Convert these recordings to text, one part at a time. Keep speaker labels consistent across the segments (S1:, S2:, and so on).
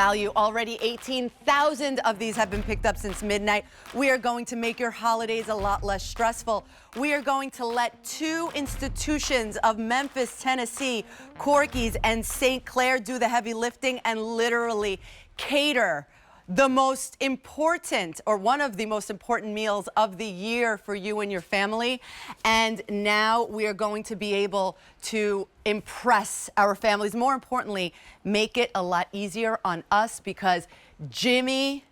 S1: value. Already 18,000 of these have been picked up since midnight. We are going to make your holidays a lot less stressful. We are going to let two institutions of Memphis, Tennessee, Corky's and St. Clair do the heavy lifting and literally cater the most important, or one of the most important meals of the year for you and your family. And now we are going to be able to impress our families. More importantly, make it a lot easier on us because Jimmy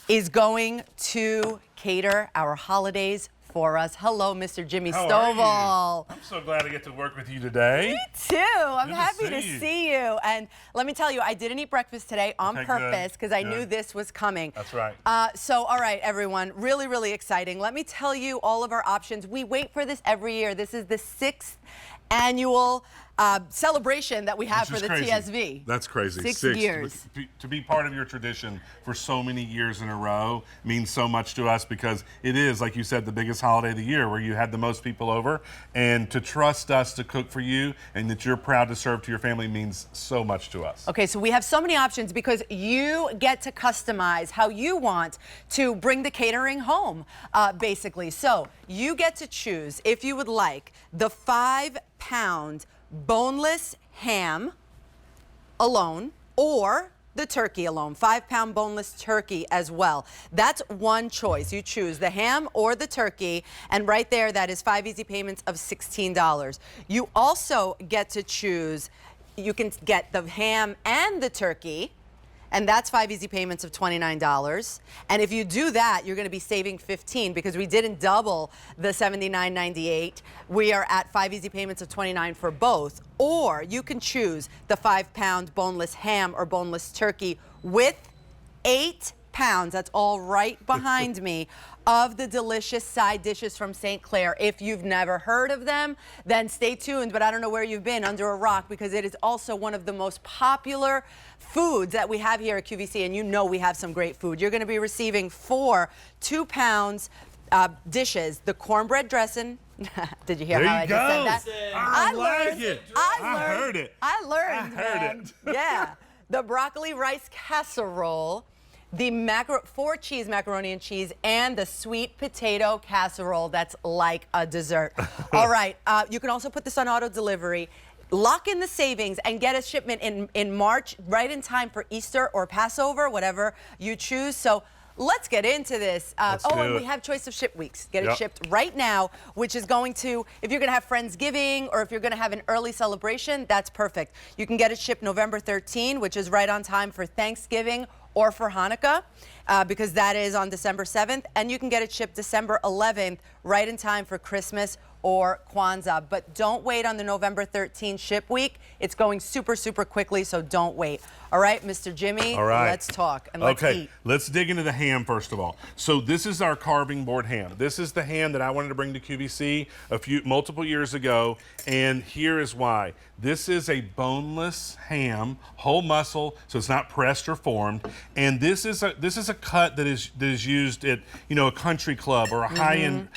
S1: is going to cater our holidays for us. Hello, Mr. Jimmy Stovall.
S2: I'm so glad I get to work with you today.
S1: Me too. I'm happy to see you. And let me tell you, I didn't eat breakfast today on purpose because I knew this was coming.
S2: That's right.
S1: So, all right, everyone, really, really exciting. Let me tell you all of our options. We wait for this every year. This is the 6th annual celebration that we have for the TSV.
S2: That's crazy.
S1: 6 years.
S2: To be part of your tradition for so many years in a row means so much to us because it is, like you said, the biggest holiday of the year where you had the most people over. And to trust us to cook for you and that you're proud to serve to your family means so much to us.
S1: Okay, so we have so many options because you get to customize how you want to bring the catering home, basically. So you get to choose, if you would like, the 5-pound boneless ham alone or the turkey alone, 5-pound boneless turkey as well. That's one choice. You choose the ham or the turkey, and right there, that is 5 easy payments of $16. You also get to choose, you can get the ham and the turkey, and that's 5 easy payments of $29. And if you do that, you're going to be saving $15 because we didn't double the $79.98. We are at 5 easy payments of $29 for both. Or you can choose the 5-pound boneless ham or boneless turkey with 8 pounds, that's all right behind me, of the delicious side dishes from St. Clair. If you've never heard of them, then stay tuned, but I don't know where you've been, under a rock, because it is also one of the most popular foods that we have here at QVC, and you know we have some great food. You're gonna be receiving 4 2-pound dishes, the cornbread dressing. Did you hear how I just said that?
S2: I like it. I heard it.
S1: I learned, Yeah. The broccoli rice casserole, the 4-cheese macaroni and cheese, and the sweet potato casserole that's like a dessert. All right, you can also put this on auto delivery. Lock in the savings and get a shipment in March, right in time for Easter or Passover, whatever you choose. So let's get into this. And we have choice of ship weeks. Get it shipped right now, which is going to, if you're going to have Friendsgiving or if you're going to have an early celebration, that's perfect. You can get it shipped November 13, which is right on time for Thanksgiving or for Hanukkah, because that is on December 7th. And you can get it shipped December 11th, right in time for Christmas or Kwanzaa. But don't wait on the November 13 ship week. It's going super, super quickly, so don't wait. All right, Mr. Jimmy, let's talk and let's eat.
S2: Let's dig into the ham first of all. So this is our carving board ham. This is the ham that I wanted to bring to QVC multiple years ago, and here is why. This is a boneless ham, whole muscle, so it's not pressed or formed. And this is a cut that is used at a country club or a high-end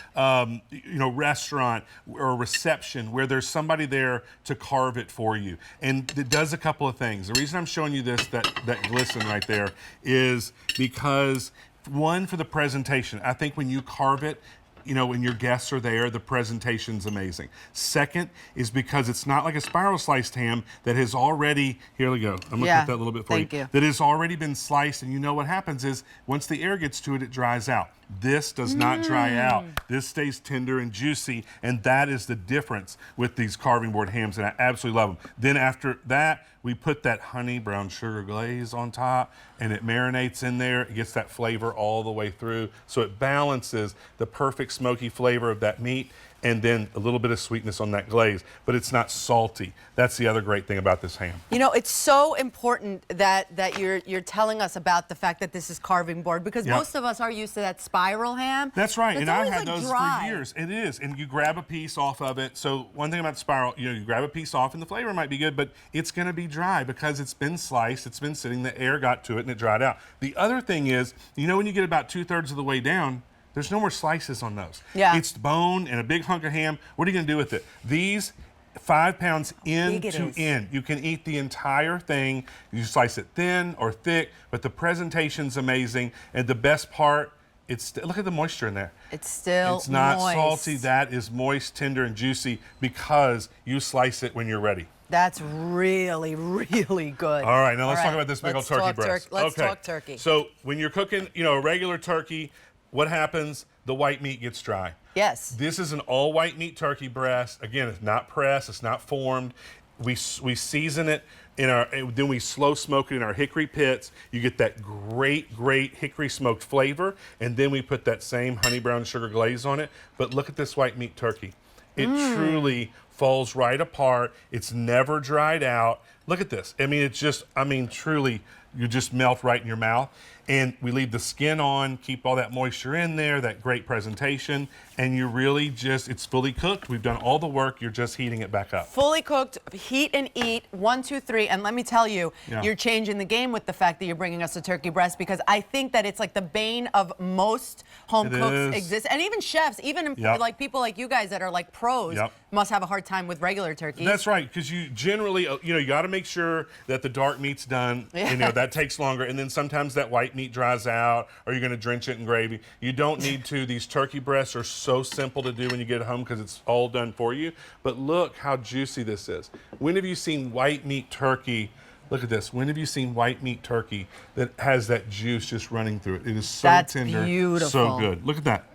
S2: restaurant or a reception where there's somebody there to carve it for you. And it does a couple of things. The reason I'm showing you this, that glisten right there, is because one, for the presentation. I think when you carve it, when your guests are there, the presentation's amazing. Second is because it's not like a spiral sliced ham that has already, here we go, I'm gonna cut that a little bit for you. That has already been sliced, and what happens is once the air gets to it, it dries out. This does not dry out. This stays tender and juicy, and that is the difference with these carving board hams, and I absolutely love them. Then after that, we put that honey brown sugar glaze on top, and it marinates in there. It gets that flavor all the way through, so it balances the perfect smoky flavor of that meat, and then a little bit of sweetness on that glaze, but it's not salty. That's the other great thing about this ham. It's
S1: so important that you're telling us about the fact that this is carving board, because most of us are used to that spiral ham.
S2: That's right, and I've had those for years. It is, and you grab a piece off of it. So one thing about the spiral, you grab a piece off and the flavor might be good, but it's gonna be dry because it's been sliced, it's been sitting, the air got to it and it dried out. The other thing is, when you get about 2/3 of the way down, there's no more slices on those. It's bone and a big hunk of ham. What are you gonna do with it? These 5 pounds end
S1: big it
S2: to
S1: is.
S2: end. You can eat the entire thing. You slice it thin or thick, but the presentation's amazing. And the best part, look at the moisture in there.
S1: It's still
S2: It's not
S1: moist.
S2: salty. That is moist, tender, and juicy because you slice it when you're ready.
S1: That's really, really good.
S2: All right, now let's talk about this big old turkey breast.
S1: Let's talk turkey.
S2: So when you're cooking, a regular turkey, what happens? The white meat gets dry.
S1: Yes.
S2: This is an all white meat turkey breast. Again, it's not pressed, it's not formed. We season it then we slow smoke it in our hickory pits. You get that great hickory smoked flavor, and then we put that same honey brown sugar glaze on it. But look at this white meat turkey. It truly falls right apart. It's never dried out. Look at this. Truly, you just melt right in your mouth. And we leave the skin on, keep all that moisture in there, that great presentation, and you really it's fully cooked. We've done all the work, you're just heating it back up.
S1: Fully cooked, heat and eat, 1, 2, 3. And let me tell you, you're changing the game with the fact that you're bringing us a turkey breast, because I think that it's like the bane of most home cooks exist. And even chefs, even like people like you guys that are like pros, must have a hard time with regular turkeys.
S2: That's right, because you generally, you got to make sure that the dark meat's done. That takes longer, and then sometimes that white meat dries out, or you're going to drench it in gravy. You don't need to. These turkey breasts are so simple to do when you get home because it's all done for you. But look how juicy this is. When have you seen white meat turkey? Look at this. When have you seen white meat turkey that has that juice just running through it? It is so tender,
S1: beautiful.
S2: So good. Look at that.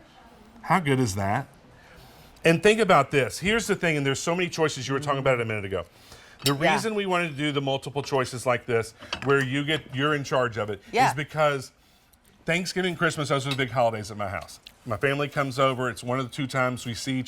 S2: How good is that? And think about this. Here's the thing, and there's so many choices. You were talking about it a minute ago. The reason we wanted to do the multiple choices like this, where you're in charge of it, is because Thanksgiving, Christmas, those are the big holidays at my house. My family comes over. It's one of the 2 times we see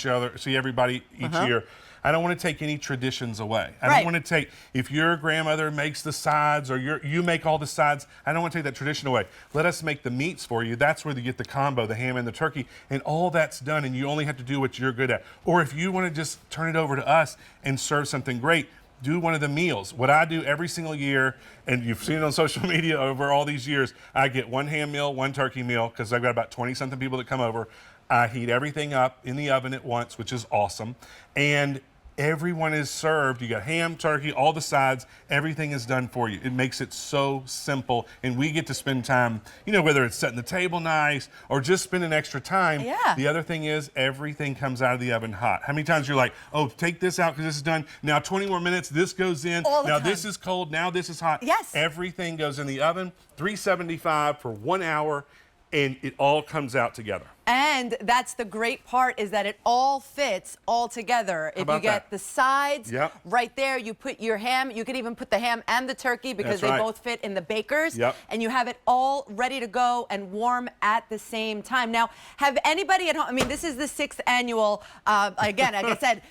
S2: everybody each year. I don't want to take any traditions away. I don't want to take, if your grandmother makes the sides or you make all the sides, I don't want to take that tradition away. Let us make the meats for you. That's where you get the combo, the ham and the turkey, and all that's done, and you only have to do what you're good at. Or if you want to just turn it over to us and serve something great, do one of the meals. What I do every single year, and you've seen it on social media over all these years, I get 1 ham meal, 1 turkey meal, because I've got about 20-something people that come over. I heat everything up in the oven at once, which is awesome. And everyone is served. You got ham, turkey, all the sides. Everything is done for you. It makes it so simple, and we get to spend time, whether it's setting the table nice or just spending extra time. The other thing is everything comes out of the oven hot. How many times you're like, oh, take this out because this is done. Now 20 more minutes, this goes in. Now this is cold, now this is hot. Everything goes in the oven, 375 for 1 hour, and it all comes out together.
S1: And that's the great part, is that it all fits all together. If you get the sides right there, you put your ham, you could even put the ham and the turkey because they both fit in the bakers. And you have it all ready to go and warm at the same time. Now, have anybody at home, this is the 6th annual, again, like I said,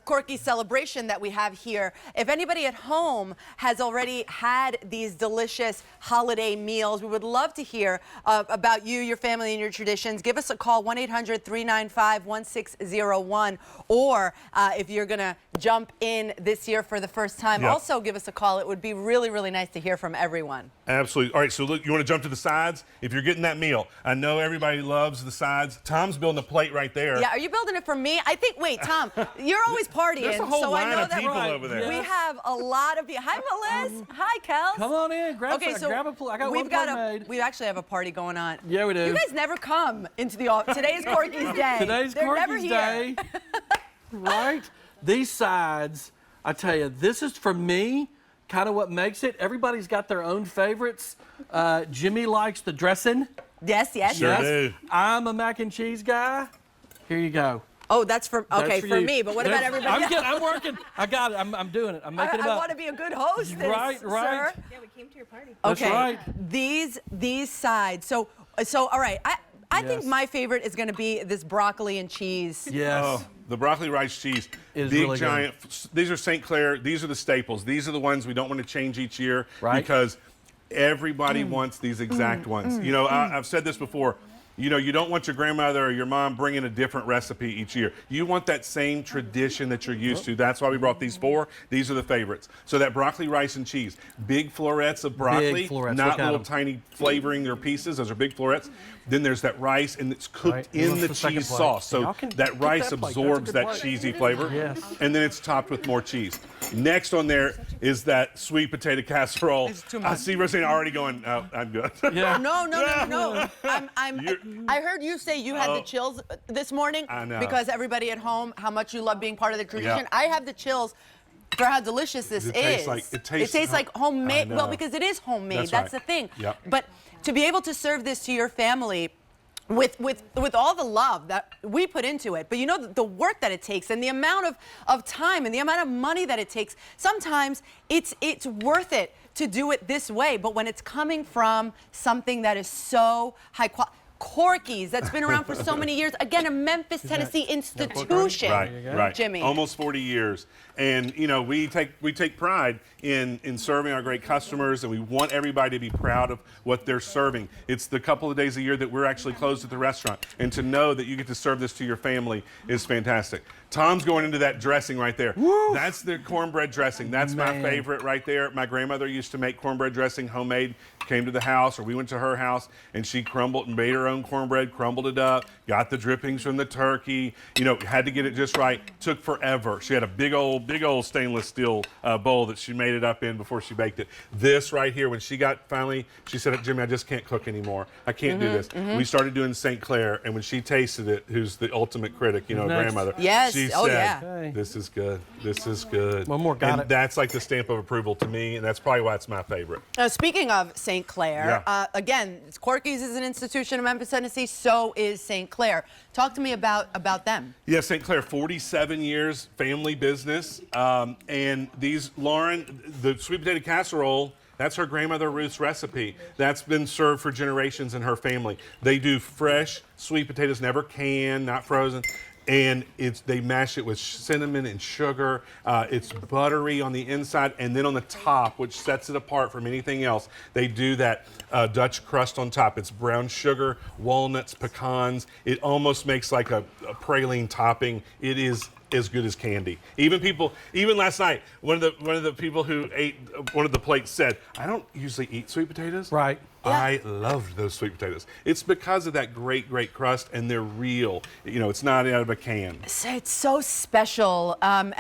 S1: Corky celebration that we have here. If anybody at home has already had these delicious holiday meals, we would love to hear about you, your family, and your traditions. Give us a call, 1-800-395-1601. Or if you're going to jump in this year for the first time, also give us a call. It would be really, really nice to hear from everyone.
S2: Absolutely. All right, so look, you want to jump to the sides? If you're getting that meal, I know everybody loves the sides. Tom's building a plate right there.
S1: Yeah, are you building it for me? I think, wait, Tom, you're always partying.
S2: There's a whole line of people over there.
S1: We have a lot of people. Hi, Melissa. Hi, Kels.
S3: Come on in. Grab a plate. I got one plate made.
S1: We actually have a party going on.
S3: Yeah, we do.
S1: You guys never come into the office. Today is Corky's day.
S3: Today's Corky's day. Right? These sides, I tell you, this is for me kind of what makes it. Everybody's got their own favorites. Jimmy likes the dressing.
S1: Yes.
S2: Sure do.
S3: I'm a mac and cheese guy. Here you go.
S1: Oh, that's for me. But what about everybody else?
S3: I'm working. I got it. I'm doing it. I'm making it up.
S1: I want to be a good host.
S3: Right.
S1: Sir.
S4: Yeah, we came to your party.
S3: That's right.
S1: These sides. So all right. I think my favorite is going to be this broccoli and cheese.
S3: Yes.
S2: Oh, the broccoli rice cheese.
S3: Is
S2: big,
S3: really
S2: giant. Good. These are St. Clair. These are the staples. These are the ones we don't want to change each year because everybody wants these exact ones. I've said this before. You know, you don't want your grandmother or your mom bringing a different recipe each year. You want that same tradition that you're used to. That's why we brought these 4. These are the favorites. So that broccoli, rice, and cheese. Big florets of broccoli,
S3: Big florets.
S2: not
S3: Look at
S2: little
S3: them.
S2: tiny flavoring or pieces. Those are big florets. Then there's that rice, and it's cooked
S3: Right.
S2: in
S3: What's
S2: the
S3: the second
S2: cheese
S3: plate?
S2: sauce. So
S3: Y'all can
S2: that
S3: get
S2: rice
S3: that plate. That's a
S2: absorbs
S3: good
S2: that
S3: plate.
S2: cheesy flavor.
S3: Yes.
S2: And then it's topped with more cheese. Next on there is that sweet potato casserole.
S1: It's too
S2: I
S1: much.
S2: see Rosanna already going, oh, I'm good.
S3: Yeah.
S1: No. I heard you say you had the chills this morning.
S2: I know.
S1: Because everybody at home, how much you love being part of the tradition.
S2: Yeah.
S1: I have the chills for how delicious this
S2: It
S1: is.
S2: tastes like-
S1: like homemade.
S2: I
S1: Well,
S2: know.
S1: because it is homemade.
S2: That's
S1: That's
S2: right.
S1: the thing.
S2: Yep.
S1: But to be able to serve this to your family with all the love that we put into it, but you know the work that it takes and the amount of time and the amount of money that it takes, sometimes it's worth it to do it this way. But when it's coming from something that is so high quality, Corky's, that's been around for so many years, again, a Memphis, Tennessee institution.
S2: Right.
S1: Jimmy.
S2: Almost 40 years. And you know, we take pride in serving our great customers, and we want everybody to be proud of what they're serving. It's the couple of days a year that we're actually closed at the restaurant, and to know that you get to serve this to your family is fantastic. Tom's going into that dressing right there.
S3: Woo!
S2: That's the cornbread dressing. That's my
S3: Man.
S2: favorite right there. My grandmother used to make cornbread dressing homemade. Came to the house, or we went to her house, and she crumbled and made her own cornbread, crumbled it up, got the drippings from the turkey. You know, had to get it just right. Took forever. She had a big old stainless steel bowl that she made it up in before she baked it. This right here, when she got finally, she said, Jimmy, I just can't cook anymore. I can't do this. We started doing St. Clair, and when she tasted it, who's the ultimate critic, you know,
S3: Next.
S2: grandmother.
S1: Yes.
S2: She
S1: Oh,
S2: said,
S1: yeah.
S3: Okay.
S2: this is good. This is good.
S3: One more, got
S2: and
S3: it.
S2: that's like the stamp of approval to me, and that's probably why it's my favorite.
S1: Now, speaking of St. Clair,
S2: Yeah.
S1: again, Corky's is an institution in Memphis, Tennessee. So is St. Clair. Talk to me about them.
S2: Yeah, St. Clair, 47 years, family business. And these, Lauren, the sweet potato casserole, that's her grandmother Ruth's recipe. That's been served for generations in her family. They do fresh sweet potatoes, never canned, not frozen. And they mash it with cinnamon and sugar. It's buttery on the inside, and then on the top, which sets it apart from anything else, they do that Dutch crust on top. It's brown sugar, walnuts, pecans. It almost makes like a praline topping. It is as good as candy. Even last night, one of the people who ate one of the plates said, "I don't usually eat sweet potatoes."
S3: Right.
S2: I loved those sweet potatoes. It's because of that great crust, and they're real. You know, it's not out of a can.
S1: It's so special, and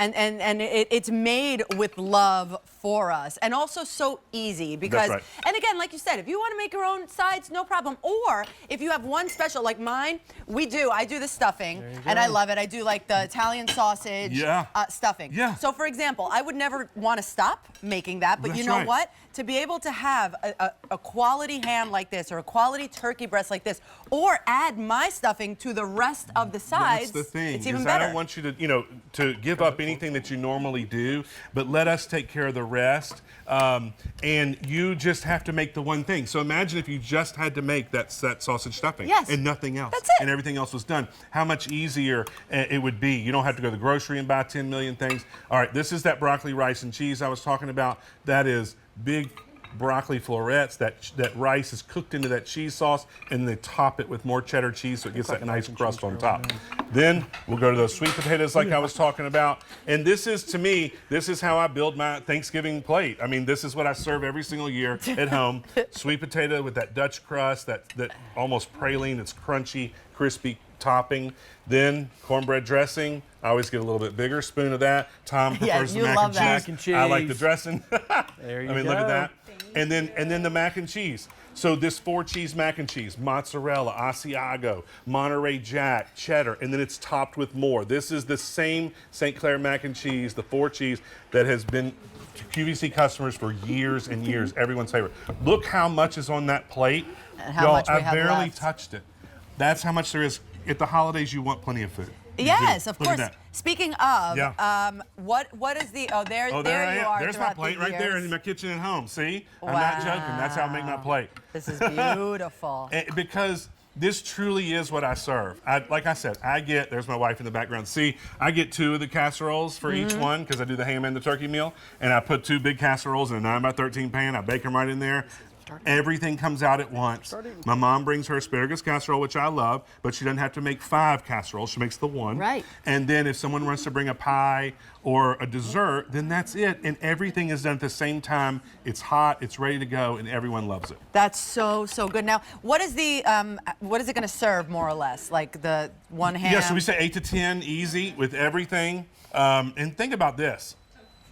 S1: it's made with love for us, and also so easy because.
S2: That's right.
S1: And again, like you said, if you want to make your own sides, no problem. Or if you have one special, like mine, I do the stuffing, and I love it. I do like the Italian sausage stuffing.
S2: Yeah.
S1: So, for example, I would never want to stop making that, but
S2: That's
S1: you know
S2: right.
S1: what? To be able to have a quality ham like this, or a quality turkey breast like this, or add my stuffing to the rest of the sides,
S2: That's the thing.
S1: it's even
S2: is
S1: better.
S2: I don't want you to give up anything that you normally do, but let us take care of the rest. And you just have to make the one thing. So imagine if you just had to make that sausage stuffing and nothing else.
S1: That's it.
S2: And everything else was done. How much easier it would be. You don't have to go to the grocery and buy 10 million things. All right, this is that broccoli, rice, and cheese I was talking about. That is big broccoli florets. That rice is cooked into that cheese sauce, and they top it with more cheddar cheese so it gets that nice crust on top. Then we'll go to those sweet potatoes like I was talking about. And this is, to me, this is how I build my Thanksgiving plate. I mean, this is what I serve every single year at home. Sweet potato with that Dutch crust, that almost praline. It's crunchy, crispy topping. Then cornbread dressing. I always get a little bit bigger spoon of that. Tom prefers the
S1: you
S2: mac
S1: love
S2: and
S1: that.
S2: cheese.
S3: Mac and cheese.
S2: I like the dressing.
S3: There you
S2: I mean,
S3: go.
S2: look at that. And then the mac and cheese. So this 4-cheese mac and cheese, mozzarella, Asiago, Monterey Jack, cheddar, and then it's topped with more. This is the same St. Clair mac and cheese, the 4-cheese, that has been QVC customers for years and years, everyone's favorite. Look how much is on that plate.
S1: And how
S2: Y'all,
S1: much we
S2: I
S1: have
S2: barely
S1: left.
S2: touched it. That's how much there is. At the holidays, you want plenty of food. You
S1: Yes,
S2: do.
S1: of
S2: Look at
S1: course.
S2: that.
S1: Speaking of,
S2: Yeah.
S1: what is the? Oh, there
S2: Oh,
S1: you
S2: I am.
S1: are.
S2: There's my
S1: throughout
S2: plate
S1: the
S2: right there
S1: years.
S2: in my kitchen at home. See? I'm not joking. That's how I make my plate.
S1: This is beautiful.
S2: Because this truly is what I serve. Like I said, there's my wife in the background. See, I get 2 of the casseroles for each one because I do the ham and the turkey meal. And I put 2 big casseroles in a 9x13 pan. I bake them right in there. Everything comes out at once. My mom brings her asparagus casserole, which I love, but she doesn't have to make 5 casseroles. She makes the one.
S4: Right.
S2: And then if someone wants to bring a pie or a dessert, then that's it. And everything is done at the same time. It's hot, it's ready to go, and everyone loves it.
S1: That's so good. Now, what is the what is it going to serve more or less? Like the one ham?
S2: Yeah, so we say 8 to 10, easy with everything. And think about this.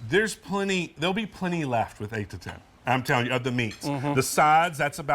S2: There'll be plenty left with 8 to 10. I'm telling you, of the meats. The sides, that's about